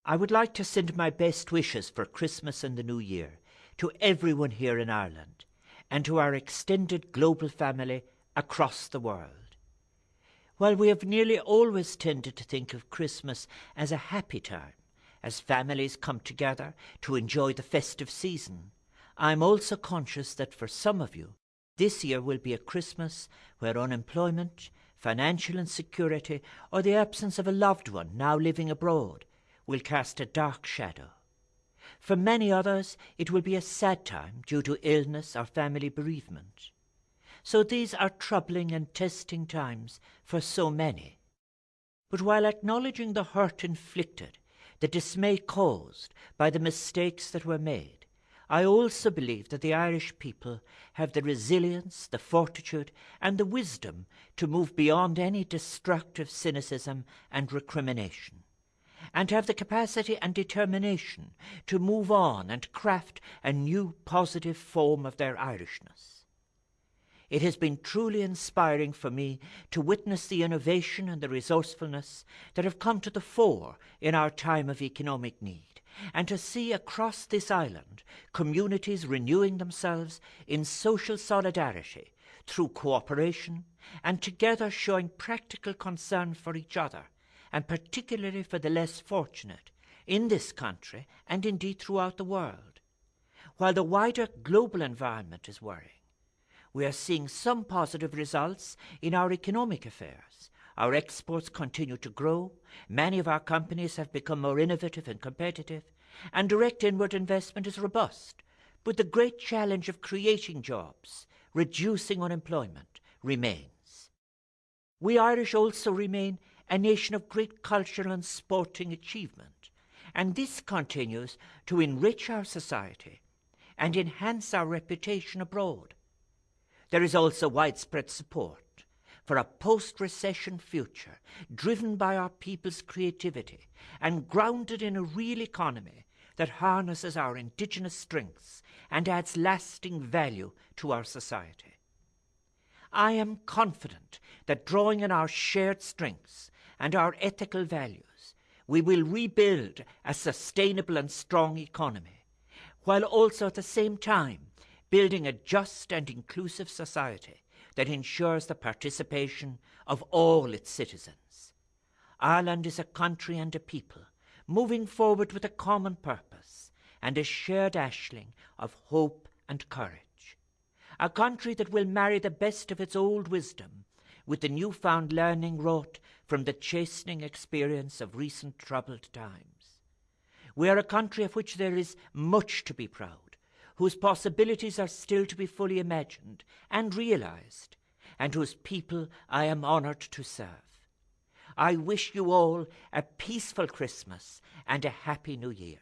I would like to send my best wishes for Christmas and the New Year to everyone here in Ireland and to our extended global family across the world. While we have nearly always tended to think of Christmas as a happy time, as families come together to enjoy the festive season, I am also conscious that for some of you, this year will be a Christmas where unemployment, financial insecurity, or the absence of a loved one now living abroad will cast a dark shadow. For many others, it will be a sad time due to illness or family bereavement. So these are troubling and testing times for so many. But while acknowledging the hurt inflicted, the dismay caused by the mistakes that were made, I also believe that the Irish people have the resilience, the fortitude, and the wisdom to move beyond any destructive cynicism and recrimination, and have the capacity and determination to move on and craft a new positive form of their Irishness. It has been truly inspiring for me to witness the innovation and the resourcefulness that have come to the fore in our time of economic need, and to see across this island communities renewing themselves in social solidarity through cooperation and together showing practical concern for each other, and particularly for the less fortunate in this country and indeed throughout the world. While the wider global environment is worrying, we are seeing some positive results in our economic affairs. Our exports continue to grow, many of our companies have become more innovative and competitive, and direct inward investment is robust. But the great challenge of creating jobs, reducing unemployment, remains. We Irish also remain a nation of great cultural and sporting achievement, and this continues to enrich our society and enhance our reputation abroad. There is also widespread support for a post-recession future driven by our people's creativity and grounded in a real economy that harnesses our indigenous strengths and adds lasting value to our society. I am confident that drawing on our shared strengths and our ethical values, we will rebuild a sustainable and strong economy, while also at the same time building a just and inclusive society that ensures the participation of all its citizens. Ireland is a country and a people moving forward with a common purpose and a shared ashling of hope and courage. A country that will marry the best of its old wisdom with the newfound learning wrought from the chastening experience of recent troubled times. We are a country of which there is much to be proud, whose possibilities are still to be fully imagined and realized, and whose people I am honored to serve. I wish you all a peaceful Christmas and a happy New Year.